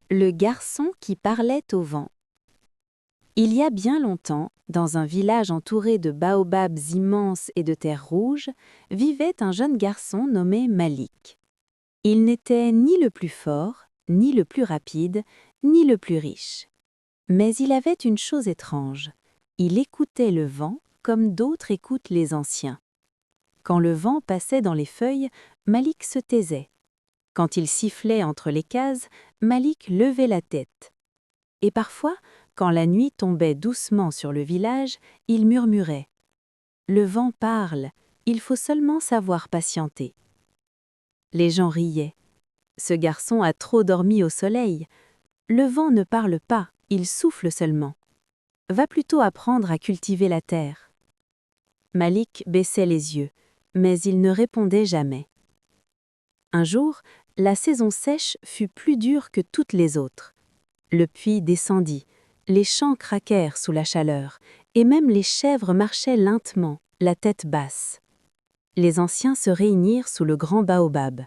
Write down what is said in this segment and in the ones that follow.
Le garçon qui parlait au vent. Il y a bien longtemps, dans un village entouré de baobabs immenses et de terre rouge, vivait un jeune garçon nommé Malik. Il n'était ni le plus fort, ni le plus rapide, ni le plus riche. Mais il avait une chose étrange. Il écoutait le vent comme d'autres écoutent les anciens. Quand le vent passait dans les feuilles, Malik se taisait. Quand il sifflait entre les cases, Malik levait la tête. Et parfois, quand la nuit tombait doucement sur le village, il murmurait « Le vent parle, il faut seulement savoir patienter ». Les gens riaient. « Ce garçon a trop dormi au soleil. Le vent ne parle pas, il souffle seulement. Va plutôt apprendre à cultiver la terre. » Malik baissait les yeux, mais il ne répondait jamais. Un jour, la saison sèche fut plus dure que toutes les autres. Le puits descendit, les champs craquèrent sous la chaleur, et même les chèvres marchaient lentement, la tête basse. Les anciens se réunirent sous le grand baobab.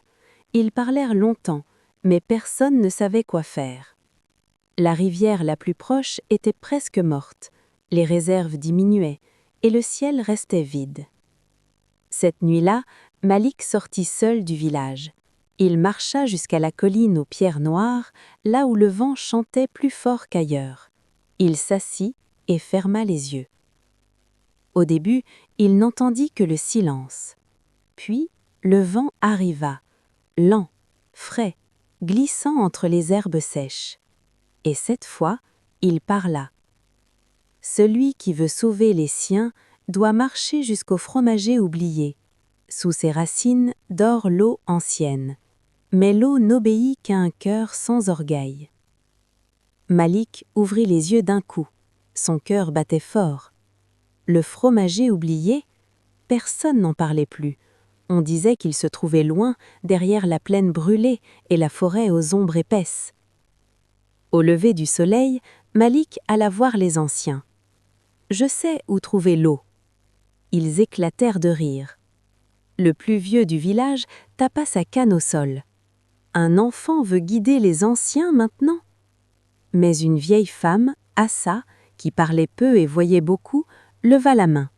Ils parlèrent longtemps, mais personne ne savait quoi faire. La rivière la plus proche était presque morte, les réserves diminuaient, et le ciel restait vide. Cette nuit-là, Malik sortit seul du village. Il marcha jusqu'à la colline aux pierres noires, là où le vent chantait plus fort qu'ailleurs. Il s'assit et ferma les yeux. Au début, il n'entendit que le silence. Puis, le vent arriva, lent, frais, glissant entre les herbes sèches. Et cette fois, il parla. « Celui qui veut sauver les siens doit marcher jusqu'au fromager oublié. Sous ses racines dort l'eau ancienne. Mais l'eau n'obéit qu'à un cœur sans orgueil. » Malik ouvrit les yeux d'un coup. Son cœur battait fort. Le fromager oublié, personne n'en parlait plus. On disait qu'il se trouvait loin, derrière la plaine brûlée et la forêt aux ombres épaisses. Au lever du soleil, Malik alla voir les anciens. « Je sais où trouver l'eau. » Ils éclatèrent de rire. Le plus vieux du village tapa sa canne au sol. Un enfant veut guider les anciens maintenant? Mais une vieille femme, Assa, qui parlait peu et voyait beaucoup, leva la main.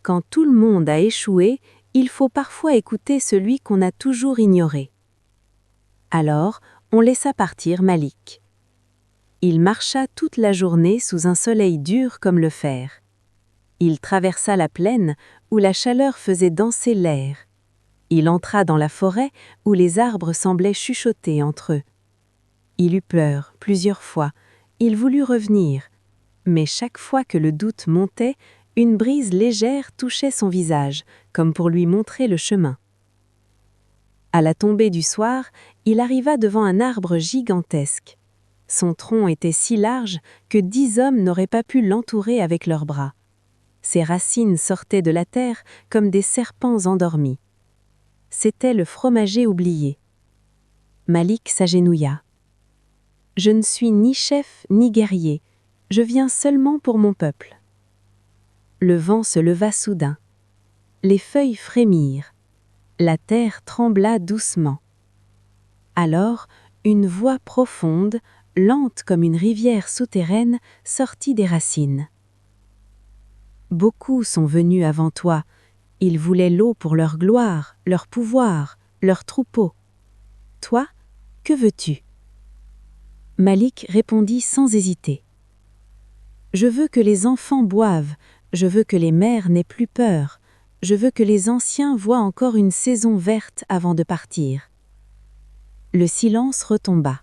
Quand tout le monde a échoué, il faut parfois écouter celui qu'on a toujours ignoré. Alors, on laissa partir Malik. Il marcha toute la journée sous un soleil dur comme le fer. Il traversa la plaine où la chaleur faisait danser l'air. Il entra dans la forêt où les arbres semblaient chuchoter entre eux. Il eut peur plusieurs fois, il voulut revenir, mais chaque fois que le doute montait, une brise légère touchait son visage, comme pour lui montrer le chemin. À la tombée du soir, il arriva devant un arbre gigantesque. Son tronc était si large que 10 hommes n'auraient pas pu l'entourer avec leurs bras. Ses racines sortaient de la terre comme des serpents endormis. C'était le fromager oublié. Malik s'agenouilla. « Je ne suis ni chef ni guerrier, je viens seulement pour mon peuple. » Le vent se leva soudain. Les feuilles frémirent. La terre trembla doucement. Alors, une voix profonde, lente comme une rivière souterraine, sortit des racines. « Beaucoup sont venus avant toi. Ils voulaient l'eau pour leur gloire, leur pouvoir, leur troupeau. Toi, que veux-tu » Malik répondit sans hésiter. « Je veux que les enfants boivent, je veux que les mères n'aient plus peur, je veux que les anciens voient encore une saison verte avant de partir. » Le silence retomba.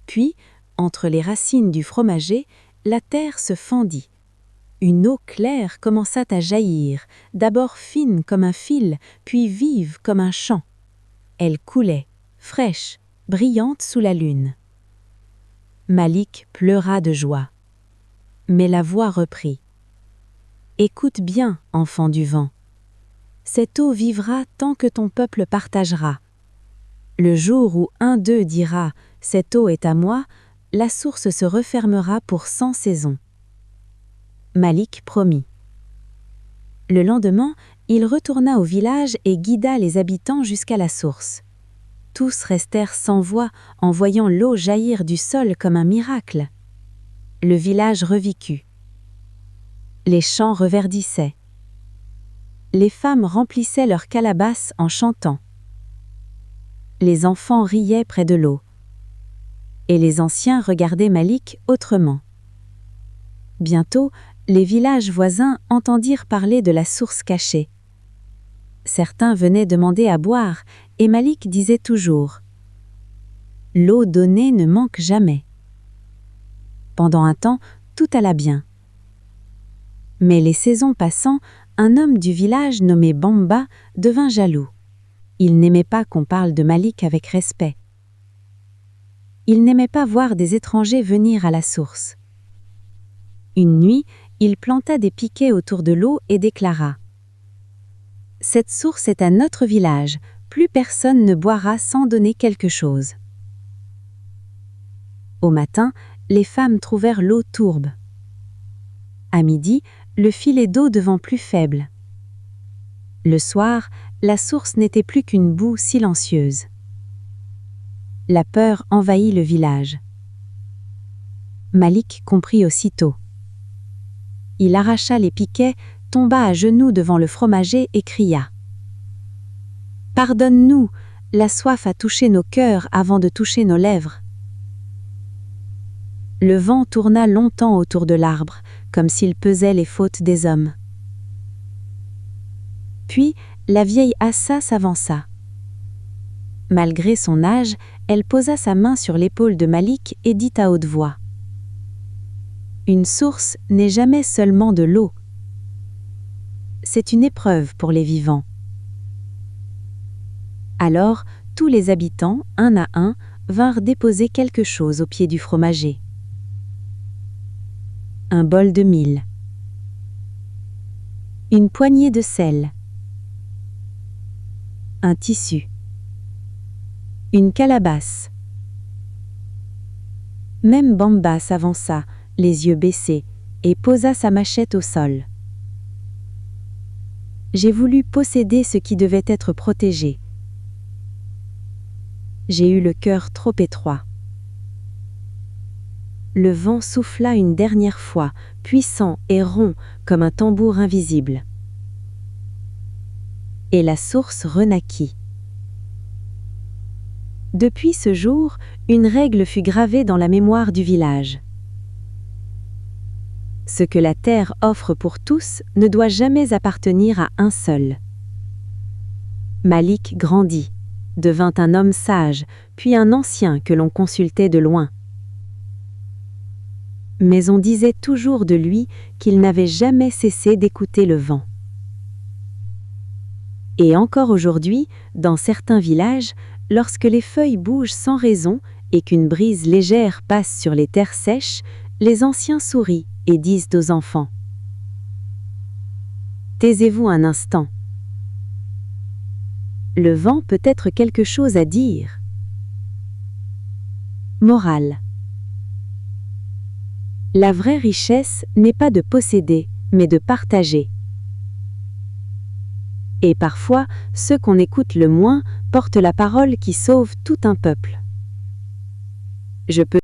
Puis, entre les racines du fromager, la terre se fendit. Une eau claire commença à jaillir, d'abord fine comme un fil, puis vive comme un chant. Elle coulait, fraîche, brillante sous la lune. Malik pleura de joie. Mais la voix reprit. « Écoute bien, enfant du vent. Cette eau vivra tant que ton peuple partagera. Le jour où un d'eux dira « Cette eau est à moi », la source se refermera pour 100 saisons. » Malik promit. Le lendemain, il retourna au village et guida les habitants jusqu'à la source. tous restèrent sans voix en voyant l'eau jaillir du sol comme un miracle. Le village revécut. Les champs reverdissaient. Les femmes remplissaient leurs calebasses en chantant. Les enfants riaient près de l'eau. Et les anciens regardaient Malik autrement. Bientôt, les villages voisins entendirent parler de la source cachée. Certains venaient demander à boire, et Malik disait toujours « L'eau donnée ne manque jamais ». Pendant un temps, tout alla bien. Mais les saisons passant, un homme du village nommé Bamba devint jaloux. Il n'aimait pas qu'on parle de Malik avec respect. Il n'aimait pas voir des étrangers venir à la source. Une nuit, il planta des piquets autour de l'eau et déclara « Cette source est à notre village, plus personne ne boira sans donner quelque chose. » Au matin, les femmes trouvèrent l'eau tourbe. À midi, le filet d'eau devint plus faible. Le soir, la source n'était plus qu'une boue silencieuse. La peur envahit le village. Malik comprit aussitôt. Il arracha les piquets, tomba à genoux devant le fromager et cria « Pardonne-nous, la soif a touché nos cœurs avant de toucher nos lèvres. » Le vent tourna longtemps autour de l'arbre, comme s'il pesait les fautes des hommes. Puis, la vieille Assa s'avança. Malgré son âge, elle posa sa main sur l'épaule de Malik et dit à haute voix « Une source n'est jamais seulement de l'eau. C'est une épreuve pour les vivants. » Alors, tous les habitants, un à un, vinrent déposer quelque chose au pied du fromager. Un bol de mil, une poignée de sel, un tissu, une calebasse. Même Bamba s'avança, les yeux baissés, et posa sa machette au sol. J'ai voulu posséder ce qui devait être protégé. J'ai eu le cœur trop étroit. Le vent souffla une dernière fois, puissant et rond comme un tambour invisible. Et la source renaquit. Depuis ce jour, une règle fut gravée dans la mémoire du village. Ce que la terre offre pour tous ne doit jamais appartenir à un seul. Malik grandit, devint un homme sage, puis un ancien que l'on consultait de loin. Mais on disait toujours de lui qu'il n'avait jamais cessé d'écouter le vent. Et encore aujourd'hui, dans certains villages, lorsque les feuilles bougent sans raison et qu'une brise légère passe sur les terres sèches, les anciens sourient et disent aux enfants « Taisez-vous un instant. Le vent peut être quelque chose à dire. » Morale. La vraie richesse n'est pas de posséder, mais de partager. Et parfois, ceux qu'on écoute le moins portent la parole qui sauve tout un peuple. Je peux